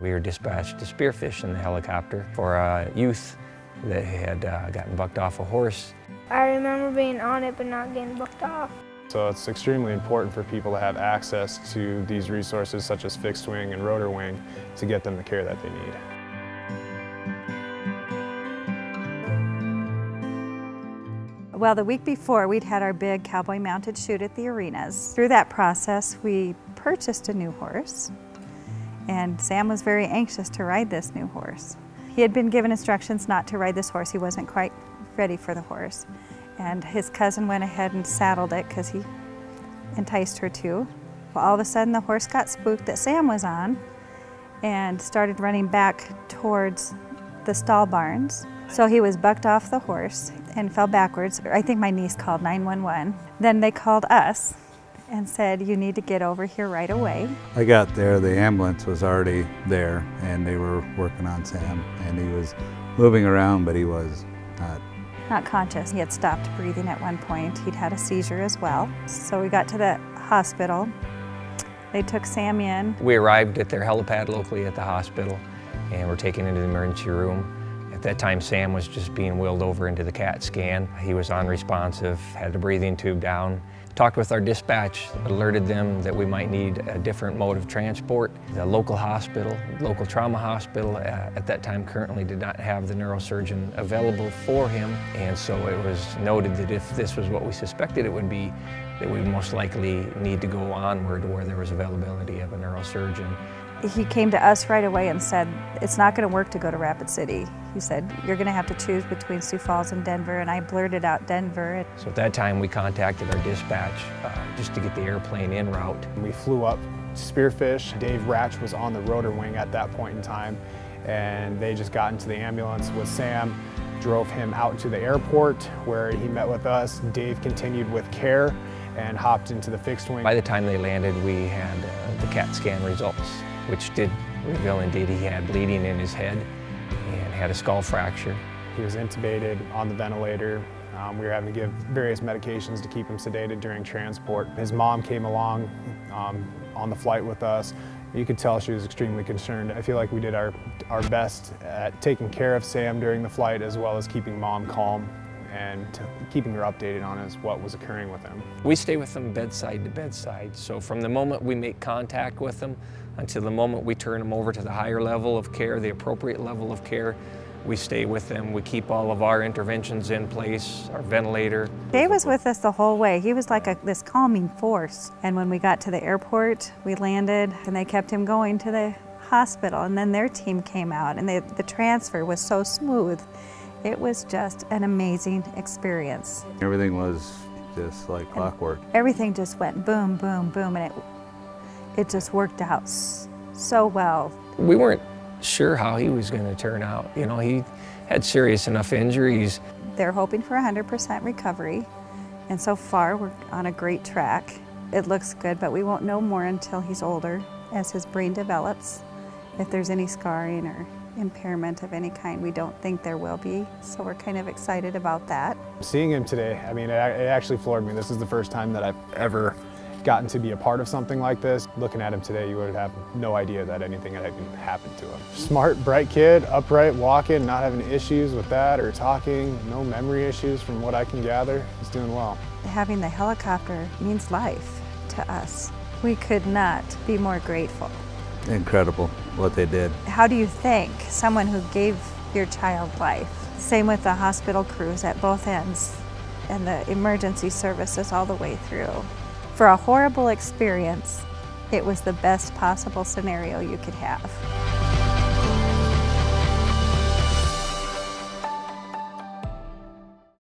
We were dispatched to Spearfish in the helicopter for a youth that had gotten bucked off a horse. I remember being on it but not getting bucked off. So it's extremely important for people to have access to these resources such as fixed wing and rotor wing to get them the care that they need. Well, the week before, we'd had our big cowboy mounted shoot at the arenas. Through that process, we purchased a new horse, and Sam was very anxious to ride this new horse. He had been given instructions not to ride this horse. He wasn't quite ready for the horse. And his cousin went ahead and saddled it because he enticed her to. Well, all of a sudden, the horse got spooked that Sam was on and started running back towards the stall barns. So he was bucked off the horse and fell backwards. I think my niece called 911. Then they called us and said, "You need to get over here right away." I got there, the ambulance was already there, and they were working on Sam, and he was moving around, but he was not conscious. He had stopped breathing at one point. He'd had a seizure as well. So we got to the hospital. They took Sam in. We arrived at their helipad locally at the hospital and were taken into the emergency room. At that time, Sam was just being wheeled over into the CAT scan. He was unresponsive, had a breathing tube down. Talked with our dispatch, alerted them that we might need a different mode of transport. The local hospital, local trauma hospital, at that time currently did not have the neurosurgeon available for him. And so it was noted that if this was what we suspected it would be, that we most likely need to go onward where there was availability of a neurosurgeon. He came to us right away and said, "It's not going to work to go to Rapid City." He said, "You're going to have to choose between Sioux Falls and Denver," and I blurted out Denver. So at that time we contacted our dispatch just to get the airplane en route. We flew up Spearfish. Dave Ratch was on the rotor wing at that point in time, and they just got into the ambulance with Sam, drove him out to the airport where he met with us. Dave continued with care and hopped into the fixed wing. By the time they landed, we had the CAT scan results, which did reveal indeed he had bleeding in his head and had a skull fracture. He was intubated on the ventilator. We were having to give various medications to keep him sedated during transport. His mom came along on the flight with us. You could tell she was extremely concerned. I feel like we did our best at taking care of Sam during the flight, as well as keeping Mom calm and keeping her updated on what was occurring with him. We stay with them bedside to bedside, so from the moment we make contact with them until the moment we turn them over to the higher level of care, the appropriate level of care, we stay with them. We keep all of our interventions in place, our ventilator. Dave was with us the whole way. He was like this calming force. And when we got to the airport, we landed and they kept him going to the hospital, and then their team came out, and the transfer was so smooth. It was just an amazing experience. Everything was just like clockwork. Everything just went boom, boom, boom, and it just worked out so well. We weren't sure how he was going to turn out. You know, he had serious enough injuries. They're hoping for 100% recovery, and so far we're on a great track. It looks good, but we won't know more until he's older, as his brain develops. If there's any scarring or impairment of any kind, we don't think there will be, so we're kind of excited about that. Seeing him today, I mean, it actually floored me. This is the first time that I've ever gotten to be a part of something like this. Looking at him today, you would have no idea that anything had even happened to him. Smart, bright kid, upright, walking, not having issues with that or talking, no memory issues from what I can gather. He's doing well. Having the helicopter means life to us. We could not be more grateful. Incredible what they did. How do you thank someone who gave your child life? Same with the hospital crews at both ends and the emergency services all the way through. For a horrible experience, it was the best possible scenario you could have.